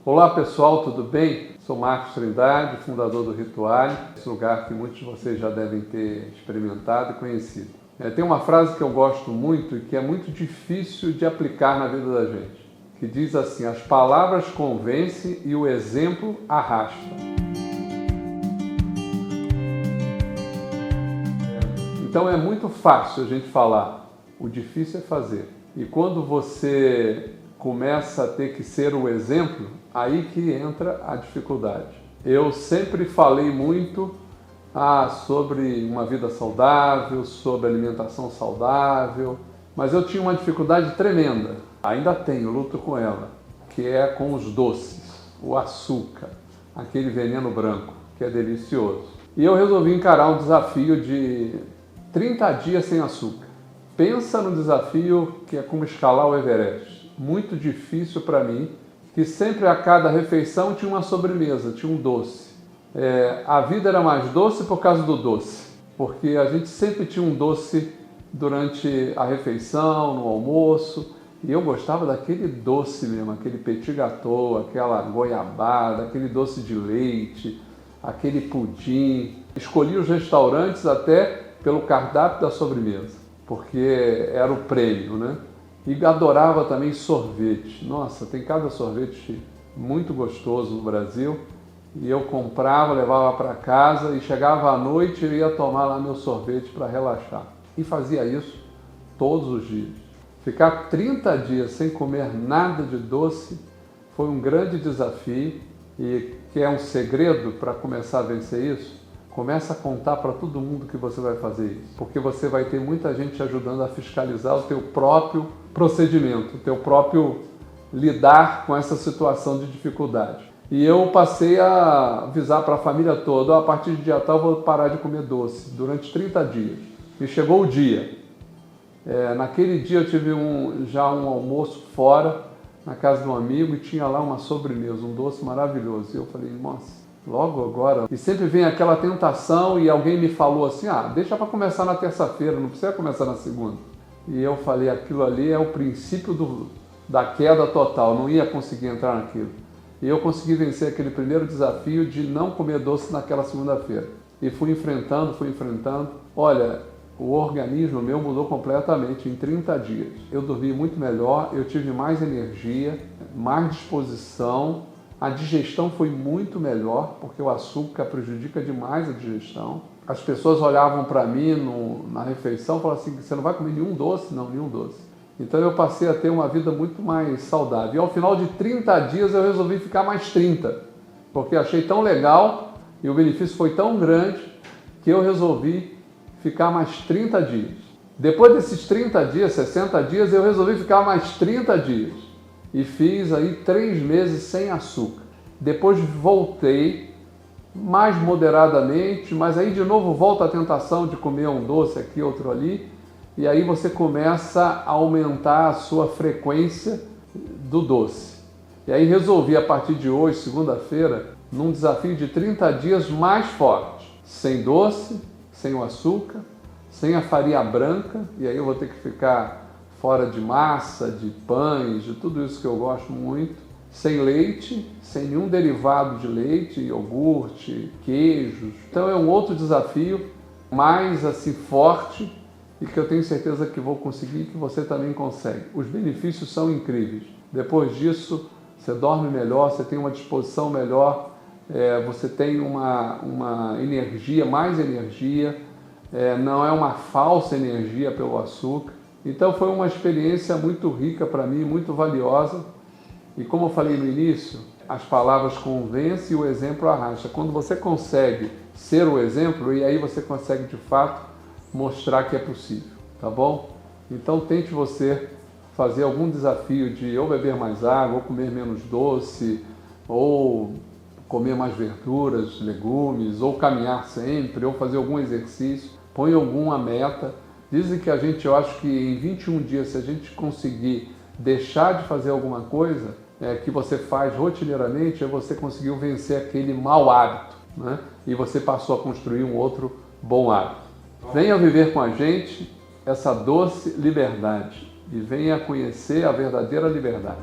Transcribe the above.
Olá pessoal, tudo bem? Sou Marcos Trindade, fundador do Rituale, esse lugar que muitos de vocês já devem ter experimentado e conhecido. Tem uma frase que eu gosto muito e que é muito difícil de aplicar na vida da gente, que diz assim: as palavras convencem e o exemplo arrasta. Então é muito fácil a gente falar, o difícil é fazer. E quando você começa a ter que ser o exemplo, aí que entra a dificuldade. Eu sempre falei muito sobre uma vida saudável, sobre alimentação saudável, mas eu tinha uma dificuldade tremenda, ainda tenho, luto com ela, que é com os doces, o açúcar, aquele veneno branco, que é delicioso. E eu resolvi encarar um desafio de 30 dias sem açúcar. Pensa no desafio que é como escalar o Everest. Muito difícil para mim, que sempre a cada refeição tinha uma sobremesa, tinha um doce. A vida era mais doce por causa do doce, porque a gente sempre tinha um doce durante a refeição, no almoço, e eu gostava daquele doce mesmo, aquele petit gâteau, aquela goiabada, aquele doce de leite, aquele pudim. Escolhi os restaurantes até pelo cardápio da sobremesa, porque era o prêmio, né? E adorava também sorvete. Nossa, tem cada sorvete muito gostoso no Brasil. E eu comprava, levava para casa e chegava à noite e ia tomar lá meu sorvete para relaxar. E fazia isso todos os dias. Ficar 30 dias sem comer nada de doce foi um grande desafio. E que é um segredo para começar a vencer isso? Começa a contar para todo mundo que você vai fazer isso, porque você vai ter muita gente te ajudando a fiscalizar o teu próprio procedimento, o teu próprio lidar com essa situação de dificuldade. E eu passei a avisar para a família toda: a partir de dia tal eu vou parar de comer doce, durante 30 dias. E chegou o dia. Naquele dia eu tive já um almoço fora, na casa de um amigo, e tinha lá uma sobremesa, um doce maravilhoso. E eu falei: nossa, logo agora. E sempre vem aquela tentação, e alguém me falou assim: deixa para começar na terça-feira, não precisa começar na segunda. E eu falei: aquilo ali é o princípio da queda total, não ia conseguir entrar naquilo. E eu consegui vencer aquele primeiro desafio de não comer doce naquela segunda-feira. E fui enfrentando. Olha, o organismo meu mudou completamente em 30 dias. Eu dormi muito melhor, eu tive mais energia, mais disposição. A digestão foi muito melhor, porque o açúcar prejudica demais a digestão. As pessoas olhavam para mim na refeição e falavam assim: você não vai comer nenhum doce? Não, nenhum doce. Então eu passei a ter uma vida muito mais saudável. E ao final de 30 dias eu resolvi ficar mais 30, porque achei tão legal e o benefício foi tão grande que eu resolvi ficar mais 30 dias. Depois desses 30 dias, 60 dias, eu resolvi ficar mais 30 dias. E fiz aí 3 meses sem açúcar. Depois voltei mais moderadamente, mas aí de novo volta a tentação de comer um doce aqui, outro ali. E aí você começa a aumentar a sua frequência do doce. E aí resolvi, a partir de hoje, segunda-feira, num desafio de 30 dias mais forte. Sem doce, sem o açúcar, sem a farinha branca. E aí eu vou ter que ficar fora de massa, de pães, de tudo isso que eu gosto muito. Sem leite, sem nenhum derivado de leite, iogurte, queijos. Então é um outro desafio, mais assim forte, e que eu tenho certeza que vou conseguir e que você também consegue. Os benefícios são incríveis. Depois disso, você dorme melhor, você tem uma disposição melhor, você tem uma energia, mais energia, não é uma falsa energia pelo açúcar. Então foi uma experiência muito rica para mim, muito valiosa. E como eu falei no início, as palavras convencem e o exemplo arrasta. Quando você consegue ser o exemplo, e aí você consegue de fato mostrar que é possível, tá bom? Então tente você fazer algum desafio de ou beber mais água, ou comer menos doce, ou comer mais verduras, legumes, ou caminhar sempre, ou fazer algum exercício. Põe alguma meta. Dizem que eu acho que em 21 dias, se a gente conseguir deixar de fazer alguma coisa que você faz rotineiramente, você conseguiu vencer aquele mau hábito, né? E você passou a construir um outro bom hábito. Venha viver com a gente essa doce liberdade e venha conhecer a verdadeira liberdade.